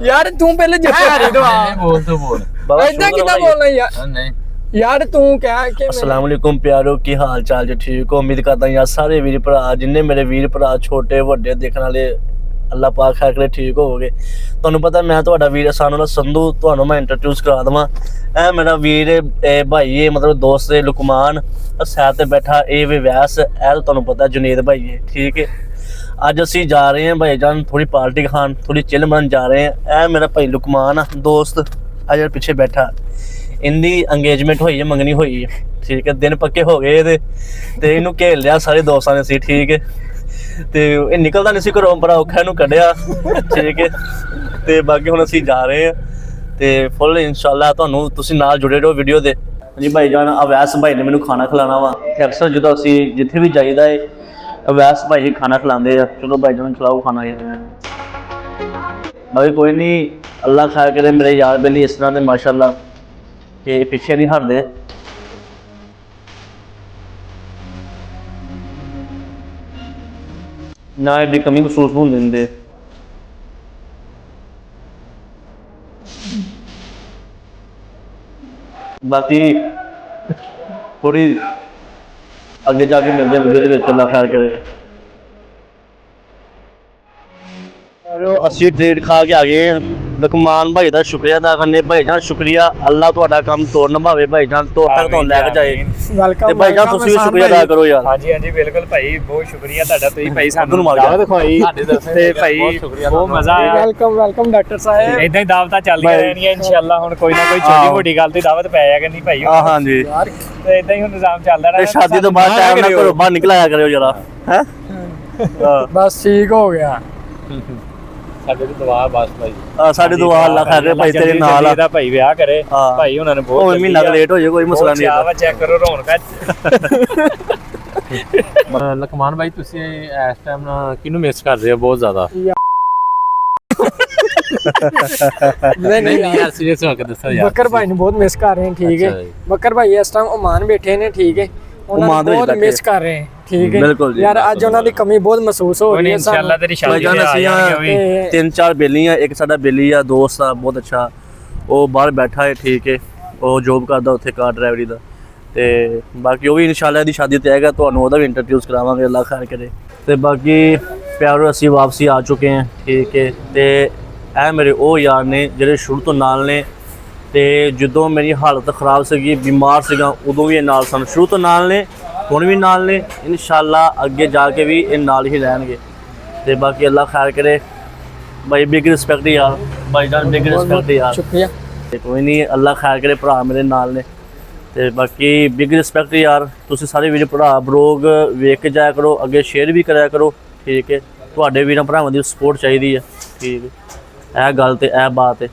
यार तू पहले जवारी तो बोल तो बोल ऐसा कितना बोलना यार नहीं यार तू क्या कि अस्सलाम वालेकुम प्यारो की हाल चाल जी ठीक हो उम्मीद करता यार सारे वीर भरा जिन्ने मेरे वीर भरा छोटे ਵੱਡੇ देखने वाले अल्लाह पाक खैर करे ठीक ਹੋਵੋਗੇ ਤੁਹਾਨੂੰ ਪਤਾ ਮੈਂ ਤੁਹਾਡਾ ਵੀਰ ਆਸਾਨ ਵਾਲਾ ਸੰਧੂ ਤੁਹਾਨੂੰ ਮੈਂ ਇੰਟਰੋਡਿਊਸ ਕਰਾ ਦਵਾਂ ਇਹ ਮੇਰਾ ਵੀਰ ਇਹ ਭਾਈ ਇਹ ਮਤਲਬ ਦੋਸਤ ਹੈ ਲੁਕਮਾਨ ਸਾਥ ਤੇ ਬੈਠਾ ਇਹ ਵਿਵੈਸ ਇਹ ਤੁਹਾਨੂੰ ਪਤਾ ਜੁਨੇਦ ਭਾਈ ਹੈ ਠੀਕ ਹੈ ਅੱਜ ਅਸੀਂ ਜਾ ਰਹੇ ਹਾਂ ਭਾਈ ਜਾਨ ਥੋੜੀ ਪਾਰਟੀ ਖਾਣ ਥੋੜੀ ਚਿਲ ਮਨ ਜਾ ਰਹੇ ਹਾਂ ਇਹ ਮੇਰਾ ਭਾਈ ਲੁਕਮਾਨ ਦੋਸਤ ਆ ਜਿਹੜਾ ਪਿੱਛੇ ਬੈਠਾ इनकी अंगेजमेंट हुई है मंगनी हुई है ठीक है दिन पक्के हो गए ते इनू घेर लिया सारे दोस्तों ने सी ठीक है ते निकलता नहीं सी घरों बड़ा औखा इनू कढ़िया ठीक है ते बाकी हुण असीं जा रहे हैं ते फुल इंशाअल्लाह तुहानूं तुसीं नाल जुड़े रहो वीडियो दे जी भाई जान अवैस भाई ने मैनू खाना खिलाना वा ते अक्सर जो असीं जिथे भी जाईदा है अवैस भाई ही खाना खिलाते हैं चलो भाई जान खिलाओ खाना बाकी कोई नहीं अल्लाह खैर करे मेरे यार बेली इस तरह दे माशाअल्लाह कि पिछे नहीं हटते ना एडी कमी महसूस होने देंगे बाकी थोड़ी अगे जाके मिलते हैं वीडियो अल्लाह खैर करे असी ट्रेड खा के आ गए लुकमान भाई का शुक्रिया अदा करने भाई जान शुक्रिया अल्लाह तुहाडा काम तोड़ निभावे भाई जान तो तक तो लैके जाए वेलकम भाई जान तुसीं भी शुक्रिया अदा करो यार हाँ जी बिल्कुल भाई बहुत शुक्रिया तुहाडा तुसीं भाई सानू दावत खवाई ते भाई बहुत मजा आया वेलकम डॉक्टर साहब इदां ही दावतां चलदियां रहणियां इंशाअल्लाह हुण कोई ना कोई छोटी मोटी गल ते दावत पै जाएगी नहीं भाई हां जी ते इदां ही हुण निजाम चलदा ते रहे शादी तो बाद टाइम ना करो बाहर निकलाया करो जरा हैं बस ठीक हो गया ਸਾਡੇ ਦੀ ਦੁਆ ਬਸ ਭਾਈ साडी दुआ अल्लाह खैर करे भाई तेरे नाल ਇਹਦਾ ਭਾਈ ਵਿਆਹ ਕਰੇ ਭਾਈ ਉਹਨਾਂ ਨੇ ਬਹੁਤ ਉਹ ਮਹੀਨਾ ਲੇਟ ਹੋ ਜਾਏ ਕੋਈ ਮਸਲਾ ਨਹੀਂ ਆਵਾ ਚੈੱਕ ਕਰੋ ਰੌਣਕਾਂ ਲਕਮਾਨ ਭਾਈ ਤੁਸੀਂ ਇਸ ਟਾਈਮ ਕਿਹਨੂੰ ਮਿਸ ਕਰਦੇ ਹੋ ਬਹੁਤ ਜ਼ਿਆਦਾ नहीं यार सीरियस होकर दसो यार बकर भाई ने बहुत मिस कर रहे हैं ठीक है बकर भाई इस टाइम ओमान बैठे ने ठीक है ओमान बहुत मिस कर रहे हैं ठीक है बिल्कुल जी, यार आज उन्हों की कमी बहुत महसूस हो रही है इंशाअल्लाह तेरी भाई शादी जान ते आ ਅਸੀਂ जाएंगे ਆ ਤਿੰਨ ਚਾਰ ਬੇਲੀਆਂ ਇੱਕ ਸਾਡਾ ਬੇਲੀ ਆ ਦੋਸਤ ਆ ਬਹੁਤ ਅੱਛਾ ਉਹ ਬਾਹਰ ਬੈਠਾ ਹੈ ਠੀਕ ਹੈ ਉਹ ਜੋਬ ਕਰਦਾ ਉੱਥੇ ਕਾਰ ਡਰਾਈਵਰੀ ਦਾ ਤੇ ਬਾਕੀ ਉਹ ਵੀ ਇਨਸ਼ਾਅੱਲਾ ਦੀ ਸ਼ਾਦੀ ਤੇ ਆਏਗਾ ਤੁਹਾਨੂੰ ਉਹਦਾ ਵੀ ਇੰਟਰਵਿਊਸ ਕਰਾਵਾਂਗੇ ਅੱਲਾਹ ਖੈਰ ਕਰੇ ਤੇ ਬਾਕੀ ਪਿਆਰੋ ਅਸੀਂ ਵਾਪਸੀ ਆ ਚੁੱਕੇ ਹਾਂ ਠੀਕ ਹੈ ਤੇ ਇਹ ਮੇਰੇ ਉਹ ਯਾਰ ਨੇ ਜਿਹੜੇ ਸ਼ੁਰੂ ਤੋਂ ਨਾਲ ਨੇ ਤੇ ਜਦੋਂ ਮੇਰੀ ਹਾਲਤ ਖਰਾਬ ਸੀਗੀ ਬਿਮਾਰ ਸੀਗਾ ਉਦੋਂ ਵੀ ਇਹ ਨਾਲ ਸਨ ਸ਼ੁਰੂ ਤੋਂ ਨਾਲ ਨੇ ਹੁਣ ਵੀ ਨਾਲ ਨੇ ਇਨਸ਼ਾਅੱਲਾ ਅੱਗੇ ਜਾ ਕੇ ਵੀ ਇਹ ਨਾਲ ਹੀ ਰਹਿਣਗੇ ਤੇ ਬਾਕੀ ਅੱਲਾਹ ਖੈਰ ਕਰੇ ਭਾਈ ਬਿਗ ਰਿਸਪੈਕਟ ਯਾਰ ਭਾਈ ਜਾਨ ਬਿਗ ਰਿਸਪੈਕਟ ਯਾਰ शुक्रिया ਤੇ ਕੋਈ ਨਹੀਂ ਅੱਲਾਹ ਖੈਰ ਕਰੇ ਭਰਾ ਮੇਰੇ ਨਾਲ ਨੇ ਤੇ ਬਾਕੀ ਬਿਗ ਰਿਸਪੈਕਟ ਯਾਰ ਤੁਸੀਂ ਸਾਰੇ ਵੀਰ ਭਰਾ ਬਲੌਗ ਵੇਖ ਕੇ ਜਾਇਆ ਕਰੋ ਅੱਗੇ ਸ਼ੇਅਰ ਵੀ ਕਰਿਆ ਕਰੋ ਠੀਕ ਹੈ ਤੁਹਾਡੇ ਵੀਰਾਂ ਭਰਾਵਾਂ ਦੀ ਸਪੋਰਟ ਚਾਹੀਦੀ ਹੈ ਠੀਕ ਹੈ ਇਹ ਗੱਲ ਤੇ ਇਹ ਬਾਤ ਹੈ